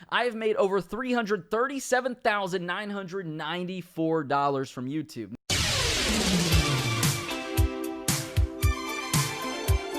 I have made over $337,994 from YouTube.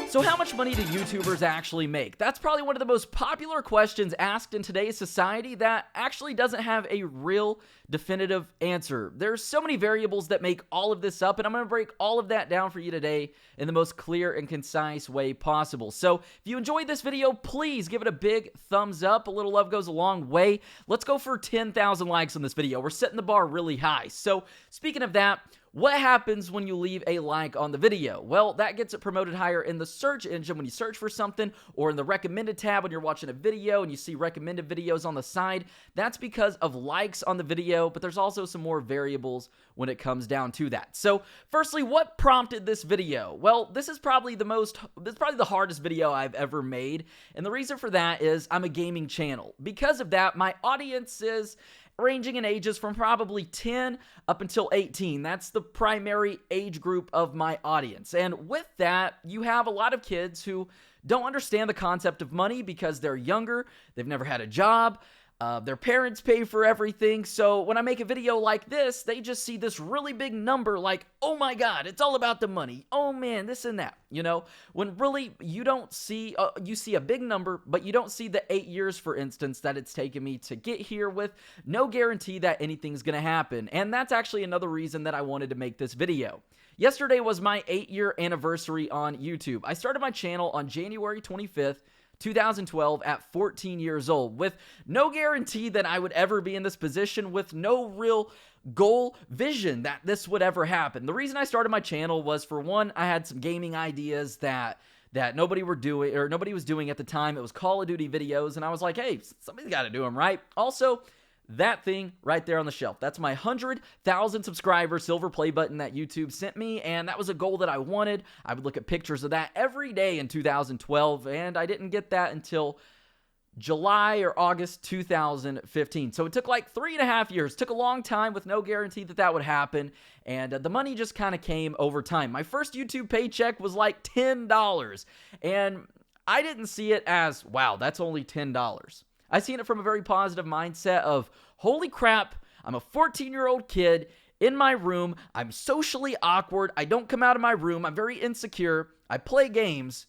So how much money do YouTubers actually make? That's probably one of the most popular questions asked in today's society that actually doesn't have a real definitive answer. There's so many variables that make all of this up, and I'm going to break all of that down for you today in the most clear and concise way possible. So if you enjoyed this video, please give it a big thumbs up. A little love goes a long way. Let's go for 10,000 likes on this video. We're setting the bar really high. So speaking of that, what happens when you leave a like on the video? Well, that gets it promoted higher in the search engine when you search for something, or in the recommended tab when you're watching a video and you see recommended videos on the side. That's because of likes on the video, but there's also some more variables when it comes down to that. So firstly, what prompted this video? Well, this is probably the hardest video I've ever made, and the reason for that is I'm a gaming channel. Because of that, my audience is ranging in ages from probably 10 up until 18. That's the primary age group of my audience. And with that, you have a lot of kids who don't understand the concept of money because they're younger, they've never had a job, their parents pay for everything. So when I make a video like this, they just see this really big number like, oh my God, it's all about the money. Oh man, this and that, you know, when really you don't see, you see a big number, but you don't see the 8 years, for instance, that it's taken me to get here with no guarantee that anything's going to happen. And that's actually another reason that I wanted to make this video. Yesterday was my 8-year anniversary on YouTube. I started my channel on January 25th, 2012 at 14 years old, with no guarantee that I would ever be in this position, with no real goal, vision that this would ever happen. The reason I started my channel was, for one, I had some gaming ideas that nobody was doing at the time. It was Call of Duty videos, and I was like, hey, somebody's got to do them, right? Also, that thing right there on the shelf, that's my 100,000 subscriber silver play button that YouTube sent me, and that was a goal that I wanted. I would look at pictures of that every day in 2012, and I didn't get that until July or August 2015. So it took like 3.5 years. It took a long time with no guarantee that that would happen, and the money just kind of came over time. My first YouTube paycheck was like $10, and I didn't see it as, wow, that's only $10. I seen it from a very positive mindset of, holy crap, I'm a 14-year-old kid in my room. I'm socially awkward. I don't come out of my room. I'm very insecure. I play games,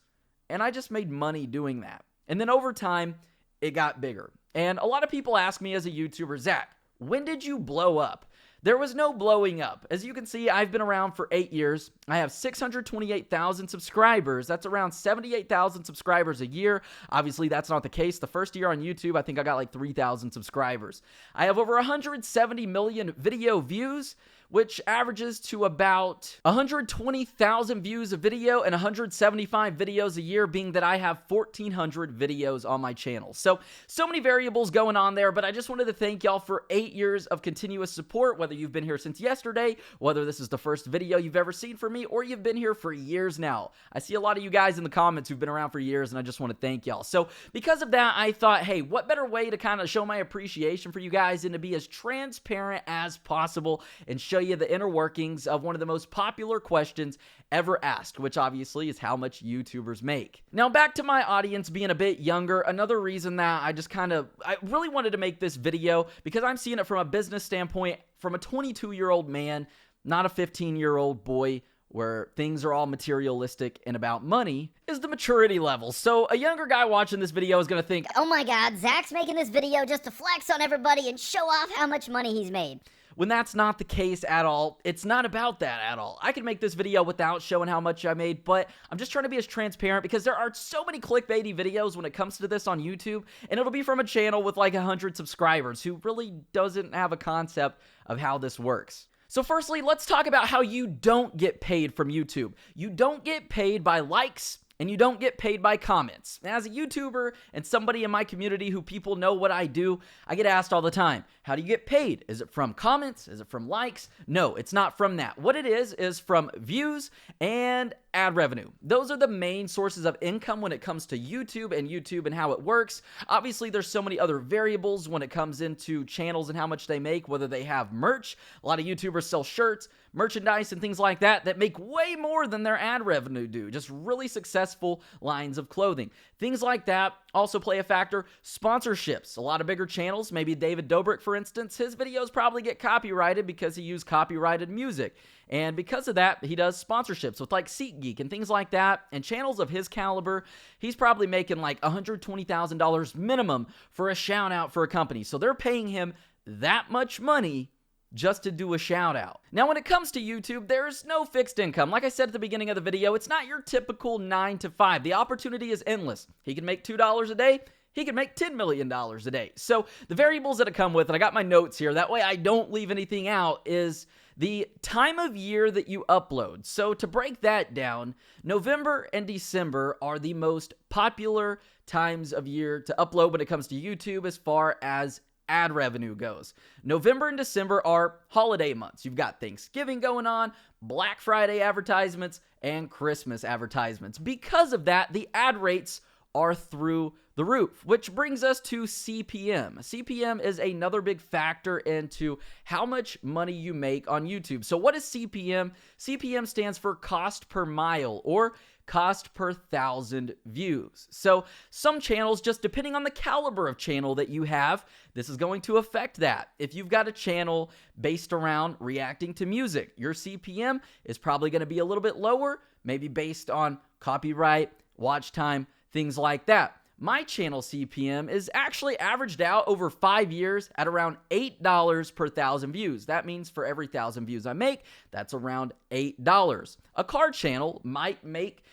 and I just made money doing that. And then over time, it got bigger. And a lot of people ask me as a YouTuber, Zach, when did you blow up? There was no blowing up. As you can see, I've been around for 8 years. I have 628,000 subscribers. That's around 78,000 subscribers a year. Obviously, that's not the case. The first year on YouTube, I think I got like 3,000 subscribers. I have over 170 million video views, which averages to about 120,000 views a video and 175 videos a year, being that I have 1,400 videos on my channel. So many variables going on there, but I just wanted to thank y'all for 8 years of continuous support, whether you've been here since yesterday, whether this is the first video you've ever seen from me, or you've been here for years now. I see a lot of you guys in the comments who've been around for years, and I just want to thank y'all. So because of that, I thought, hey, what better way to kind of show my appreciation for you guys than to be as transparent as possible and show you the inner workings of one of the most popular questions ever asked, which obviously is how much YouTubers make. Now back to my audience being a bit younger, another reason that I really wanted to make this video, because I'm seeing it from a business standpoint, from a 22-year-old man, not a 15-year-old boy, where things are all materialistic and about money, is the maturity level. So a younger guy watching this video is going to think, oh my God, Zach's making this video just to flex on everybody and show off how much money he's made. When that's not the case at all. It's not about that at all. I can make this video without showing how much I made, but I'm just trying to be as transparent because there are so many clickbaity videos when it comes to this on YouTube, and it'll be from a channel with like 100 subscribers who really doesn't have a concept of how this works. So firstly, let's talk about how you don't get paid from YouTube. You don't get paid by likes, and you don't get paid by comments. As a YouTuber and somebody in my community who people know what I do, I get asked all the time, how do you get paid? Is it from comments? Is it from likes? No, it's not from that. What it is from views and ad revenue. Those are the main sources of income when it comes to YouTube and how it works. Obviously, there's so many other variables when it comes into channels and how much they make, whether they have merch. A lot of YouTubers sell shirts, merchandise, and things like that make way more than their ad revenue do. Just really successful successful lines of clothing. Things like that also play a factor. Sponsorships. A lot of bigger channels, maybe David Dobrik, for instance, his videos probably get copyrighted because he used copyrighted music. And because of that, he does sponsorships with like SeatGeek and things like that. And channels of his caliber, he's probably making like $120,000 minimum for a shout out for a company. So they're paying him that much money just to do a shout out. Now, when it comes to YouTube, there's no fixed income. Like I said at the beginning of the video, it's not your typical 9 to 5. The opportunity is endless. He can make $2 a day. He can make $10 million a day. So the variables that it come with, and I got my notes here, that way I don't leave anything out, is the time of year that you upload. So to break that down, November and December are the most popular times of year to upload when it comes to YouTube as far as ad revenue goes. November and December are holiday months. You've got Thanksgiving going on, Black Friday advertisements, and Christmas advertisements. Because of that, the ad rates are through the roof, which brings us to CPM. CPM is another big factor into how much money you make on YouTube. So what is CPM? CPM stands for cost per mile, or cost per 1,000 views. So some channels, just depending on the caliber of channel that you have, this is going to affect that. If you've got a channel based around reacting to music, your CPM is probably going to be a little bit lower, maybe based on copyright, watch time, things like that. My channel CPM is actually averaged out over 5 years at around $8 per 1,000 views. That means for every 1,000 views I make, that's around $8. A car channel might make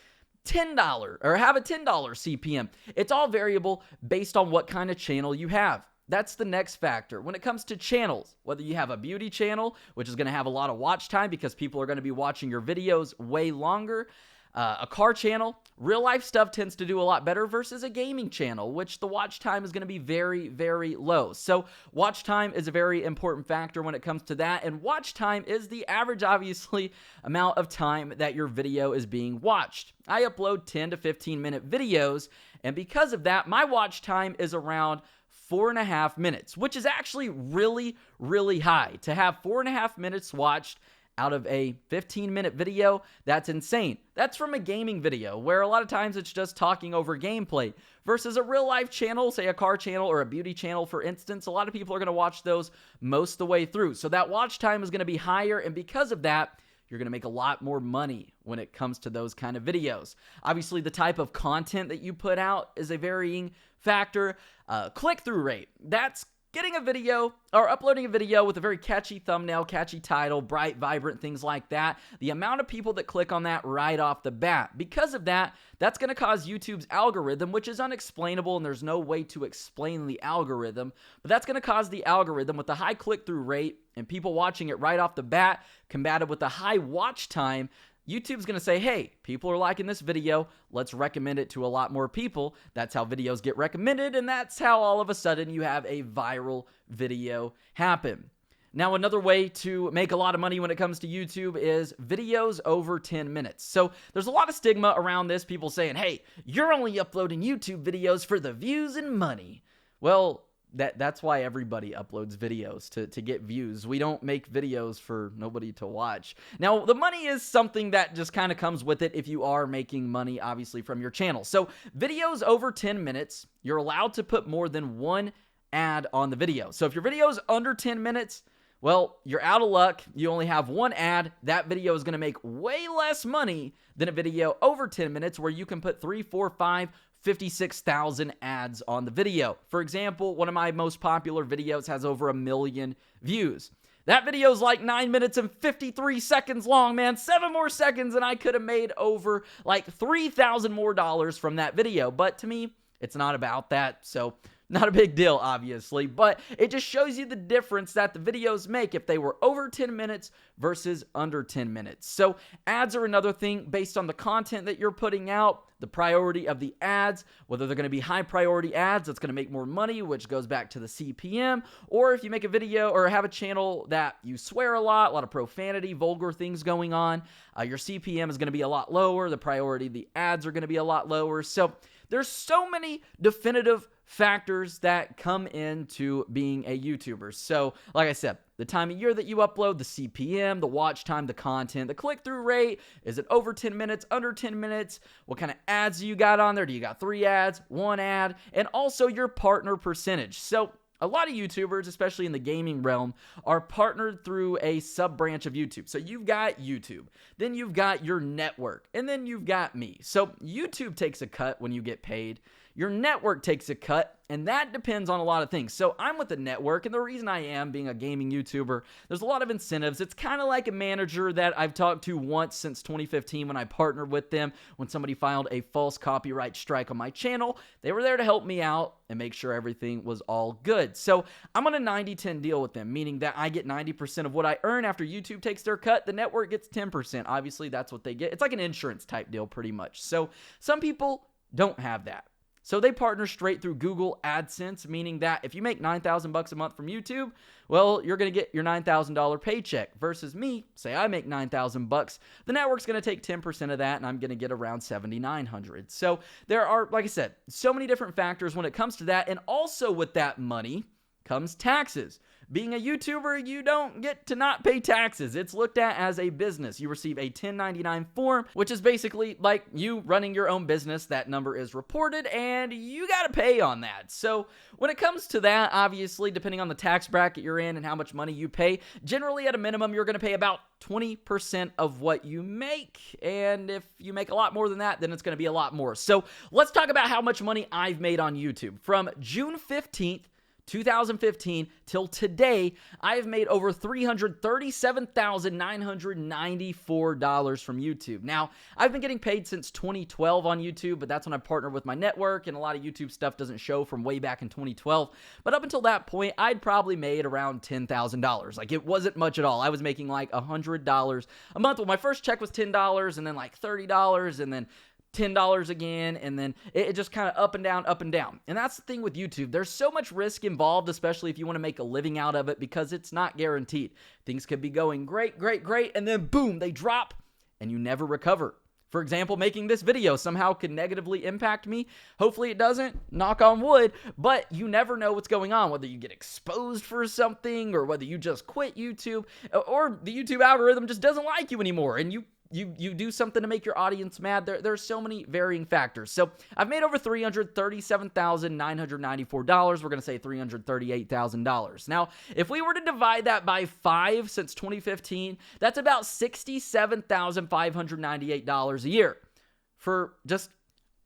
$10 or have a $10 CPM. It's all variable based on what kind of channel you have. That's the next factor. When it comes to channels, whether you have a beauty channel, which is going to have a lot of watch time because people are going to be watching your videos way longer, a car channel, real life stuff tends to do a lot better versus a gaming channel, which the watch time is going to be very, very low. So watch time is a very important factor when it comes to that. And watch time is the average, obviously, amount of time that your video is being watched. I upload 10 to 15 minute videos. And because of that, my watch time is around 4.5 minutes, which is actually really, really high. To have 4.5 minutes watched out of a 15-minute video, that's insane. That's from a gaming video, where a lot of times it's just talking over gameplay, versus a real-life channel, say a car channel or a beauty channel, for instance. A lot of people are going to watch those most of the way through. So that watch time is going to be higher, and because of that, you're going to make a lot more money when it comes to those kind of videos. Obviously, the type of content that you put out is a varying factor. Click-through rate, that's getting a video or uploading a video with a very catchy thumbnail, catchy title, bright, vibrant, things like that. The amount of people that click on that right off the bat. Because of that, that's going to cause YouTube's algorithm, which is unexplainable and there's no way to explain the algorithm, but that's going to cause the algorithm with the high click-through rate and people watching it right off the bat, combated with the high watch time. YouTube's going to say, hey, people are liking this video, let's recommend it to a lot more people. That's how videos get recommended, and that's how all of a sudden you have a viral video happen. Now, another way to make a lot of money when it comes to YouTube is videos over 10 minutes. So there's a lot of stigma around this, people saying, hey, you're only uploading YouTube videos for the views and money. Well, that's why everybody uploads videos, to get views. We don't make videos for nobody to watch. Now, the money is something that just kind of comes with it if you are making money, obviously, from your channel. So videos over 10 minutes, you're allowed to put more than one ad on the video. So if your video is under 10 minutes, well, you're out of luck. You only have one ad. That video is going to make way less money than a video over 10 minutes where you can put 3, 4, 5, 56,000 ads on the video. For example, one of my most popular videos has over 1 million views. That video is like 9 minutes and 53 seconds long, man. 7 more seconds and I could have made over like $3,000 more from that video. But to me, it's not about that. So not a big deal, obviously, but it just shows you the difference that the videos make if they were over 10 minutes versus under 10 minutes. So ads are another thing based on the content that you're putting out, the priority of the ads, whether they're going to be high priority ads that's going to make more money, which goes back to the CPM, or if you make a video or have a channel that you swear a lot of profanity, vulgar things going on, your CPM is going to be a lot lower. The priority of the ads are going to be a lot lower. So There's so many definitive factors that come into being a YouTuber. So, like I said, the time of year that you upload, the CPM, the watch time, the content, the click-through rate, is it over 10 minutes, under 10 minutes? What kind of ads do you got on there? Do you got 3 ads, 1 ad? And also your partner percentage. So, a lot of YouTubers, especially in the gaming realm, are partnered through a sub-branch of YouTube. So you've got YouTube, then you've got your network, and then you've got me. So YouTube takes a cut when you get paid. Your network takes a cut, and that depends on a lot of things. So I'm with the network, and the reason I am, being a gaming YouTuber, there's a lot of incentives. It's kind of like a manager that I've talked to once since 2015 when I partnered with them. When somebody filed a false copyright strike on my channel, they were there to help me out and make sure everything was all good. So I'm on a 90-10 deal with them, meaning that I get 90% of what I earn after YouTube takes their cut. The network gets 10%. Obviously, that's what they get. It's like an insurance type deal pretty much. So some people don't have that. So they partner straight through Google AdSense, meaning that if you make $9,000 a month from YouTube, well, you're going to get your $9,000 paycheck versus me. Say I make $9,000, the network's going to take 10% of that, and I'm going to get around $7,900. So there are, like I said, so many different factors when it comes to that, and also with that money comes taxes. Being a YouTuber, you don't get to not pay taxes. It's looked at as a business. You receive a 1099 form, which is basically like you running your own business. That number is reported, and you got to pay on that. So when it comes to that, obviously, depending on the tax bracket you're in and how much money you pay, generally at a minimum, you're going to pay about 20% of what you make. And if you make a lot more than that, then it's going to be a lot more. So let's talk about how much money I've made on YouTube. From June 15th, 2015 till today, I have made over $337,994 from YouTube. Now, I've been getting paid since 2012 on YouTube, but that's when I partnered with my network, and a lot of YouTube stuff doesn't show from way back in 2012. But up until that point, I'd probably made around $10,000. Like, it wasn't much at all. I was making like $100 a month. Well, my first check was $10, and then like $30, and then $10 again, and then it just kind of up and down, up and down. And that's the thing with YouTube. There's so much risk involved, especially if you want to make a living out of it, because it's not guaranteed. Things could be going great, great, great, and then boom, they drop, and you never recover. For example, making this video somehow could negatively impact me. Hopefully it doesn't, knock on wood, but you never know what's going on, whether you get exposed for something, or whether you just quit YouTube, or the YouTube algorithm just doesn't like you anymore, and you do something to make your audience mad. There are so many varying factors. So I've made over $337,994. We're going to say $338,000. Now, if we were to divide that by 5 since 2015, that's about $67,598 a year for just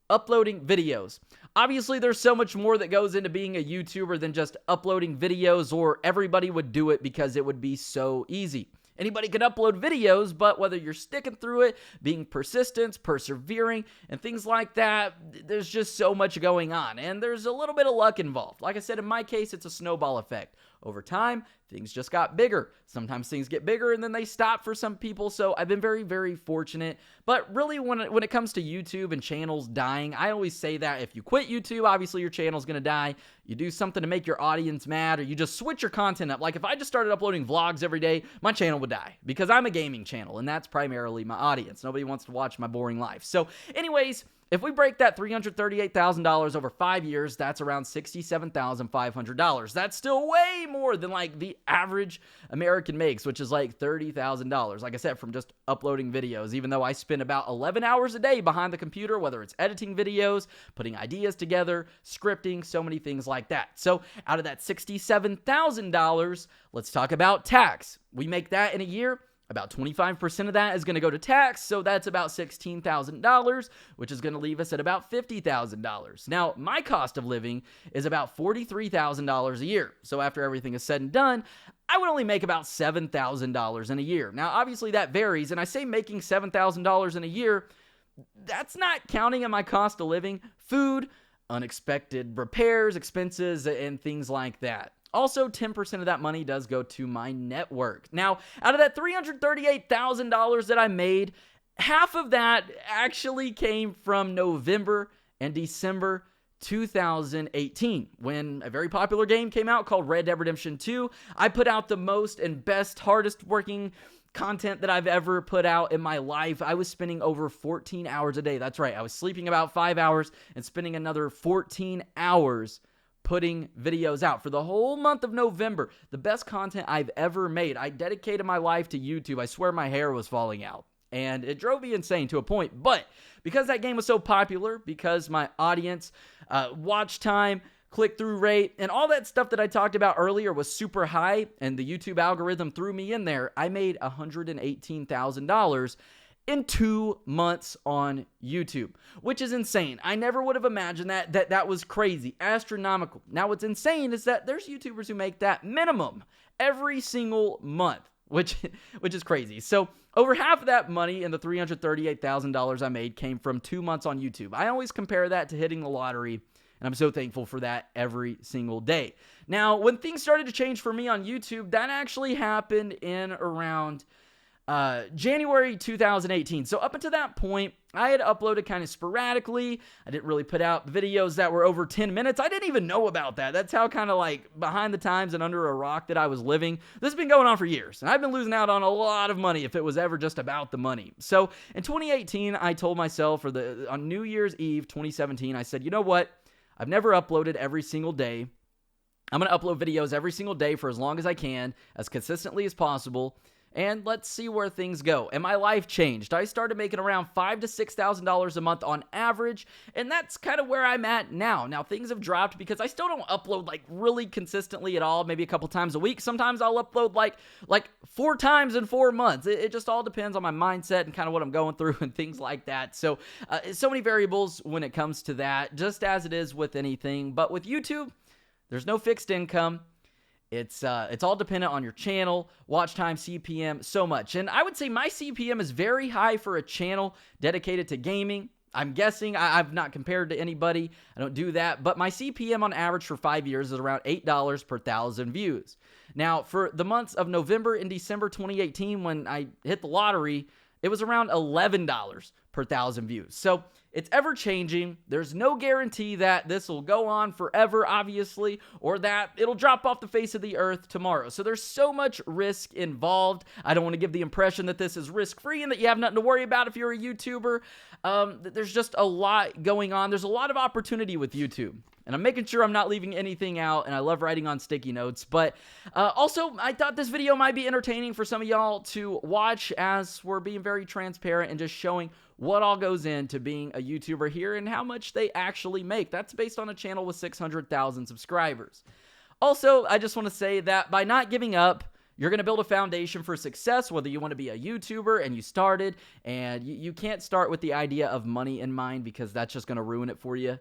uploading videos. Obviously, there's so much more that goes into being a YouTuber than just uploading videos, or everybody would do it because it would be so easy. Anybody can upload videos, but whether you're sticking through it, being persistent, persevering, and things like that, there's just so much going on, and there's a little bit of luck involved. Like I said, in my case, it's a snowball effect. Over time, things just got bigger. Sometimes things get bigger and then they stop for some people, so I've been very, very fortunate. But really, when it comes to YouTube and channels dying, I always say that if you quit YouTube, obviously your channel's going to die. You do something to make your audience mad, or you just switch your content up. Like if I just started uploading vlogs every day, my channel would die, because I'm a gaming channel, and that's primarily my audience. Nobody wants to watch my boring life. So anyways, if we break that $338,000 over 5 years, that's around $67,500. That's still way more than like the average American makes, which is like $30,000. Like I said, from just uploading videos, even though I spend about 11 hours a day behind the computer, whether it's editing videos, putting ideas together, scripting, so many things like that. So out of that $67,000, let's talk about tax. We make that in a year. About 25% of that is going to go to tax, so that's about $16,000, which is going to leave us at about $50,000. Now, my cost of living is about $43,000 a year, so after everything is said and done, I would only make about $7,000 in a year. Now, obviously that varies, and I say making $7,000 in a year, that's not counting in my cost of living, food, unexpected repairs, expenses, and things like that. Also, 10% of that money does go to my network. Now, out of that $338,000 that I made, half of that actually came from November and December 2018, when a very popular game came out called Red Dead Redemption 2. I put out the most and best, hardest working content that I've ever put out in my life. I was spending over 14 hours a day. That's right. I was sleeping about 5 hours and spending another 14 hours putting videos out for the whole month of November. The best content I've ever made. I dedicated my life to YouTube. I swear my hair was falling out. And it drove me insane to a point. But because that game was so popular, because my audience, watch time, click-through rate, and all that stuff that I talked about earlier was super high, and the YouTube algorithm threw me in there, I made $118,000 in 2 months on YouTube, which is insane. I never would have imagined that. That was crazy, astronomical. Now, what's insane is that there's YouTubers who make that minimum every single month, which is crazy. So over half of that money and the $338,000 I made came from 2 months on YouTube. I always compare that to hitting the lottery, and I'm so thankful for that every single day. Now, when things started to change for me on YouTube, that actually happened in around January 2018. So up until that point, I had uploaded kind of sporadically. I didn't really put out videos that were over 10 minutes. I didn't even know about that. That's how kind of like behind the times and under a rock that I was living. This has been going on for years, and I've been losing out on a lot of money if it was ever just about the money. So in 2018, I told myself, on New Year's Eve 2017, I said, you know what? I've never uploaded every single day. I'm going to upload videos every single day for as long as I can, as consistently as possible, and let's see where things go. And my life changed. I started making around $5,000 to $6,000 a month on average, and that's kind of where I'm at now. Now, things have dropped because I still don't upload like really consistently at all, maybe a couple times a week. Sometimes I'll upload like 4 times in 4 months. It just all depends on my mindset and kind of what I'm going through and things like that. So, so many variables when it comes to that, just as it is with anything. But with YouTube, there's no fixed income. It's all dependent on your channel, watch time, CPM, so much. And I would say my CPM is very high for a channel dedicated to gaming. I'm guessing. I've not compared to anybody. I don't do that. But my CPM on average for 5 years is around $8 per 1,000 views. Now, for the months of November and December 2018, when I hit the lottery, it was around $11 per 1,000 views. So it's ever changing. There's no guarantee that this will go on forever, obviously, or that it'll drop off the face of the earth tomorrow. So there's so much risk involved. I don't want to give the impression that this is risk-free and that you have nothing to worry about if you're a YouTuber. There's just a lot going on. There's a lot of opportunity with YouTube. And I'm making sure I'm not leaving anything out, and I love writing on sticky notes. But also, I thought this video might be entertaining for some of y'all to watch, as we're being very transparent and just showing what all goes into being a YouTuber here and how much they actually make. That's based on a channel with 600,000 subscribers. Also, I just want to say that by not giving up, you're going to build a foundation for success, whether you want to be a YouTuber and you started, and you can't start with the idea of money in mind, because that's just going to ruin it for you.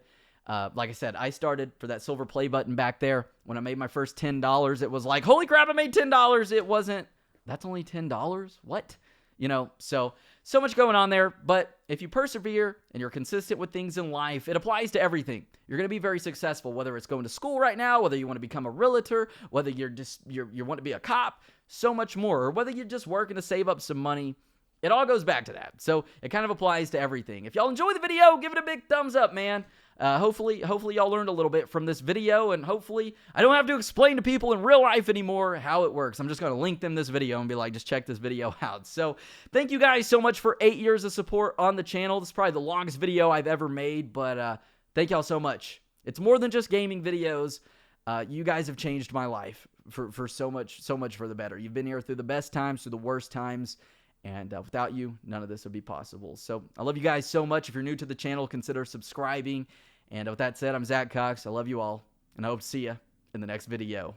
Like I said, I started for that silver play button back there. When I made my first $10, it was like, holy crap, I made $10. It wasn't, that's only $10? What? You know, so much going on there. But if you persevere and you're consistent with things in life, it applies to everything. You're going to be very successful, whether it's going to school right now, whether you want to become a realtor, whether you want to be a cop, so much more, or whether you're just working to save up some money. It all goes back to that. So it kind of applies to everything. If y'all enjoy the video, give it a big thumbs up, man. Hopefully y'all learned a little bit from this video, and hopefully I don't have to explain to people in real life anymore how it works. I'm just going to link them this video and be like, just check this video out. So thank you guys so much for 8 years of support on the channel. This is probably the longest video I've ever made, but thank y'all so much. It's more than just gaming videos. You guys have changed my life for so much for the better. You've been here through the best times, through the worst times. And without you, none of this would be possible. So I love you guys so much. If you're new to the channel, consider subscribing. And with that said, I'm Zach Cox. I love you all, and I hope to see you in the next video.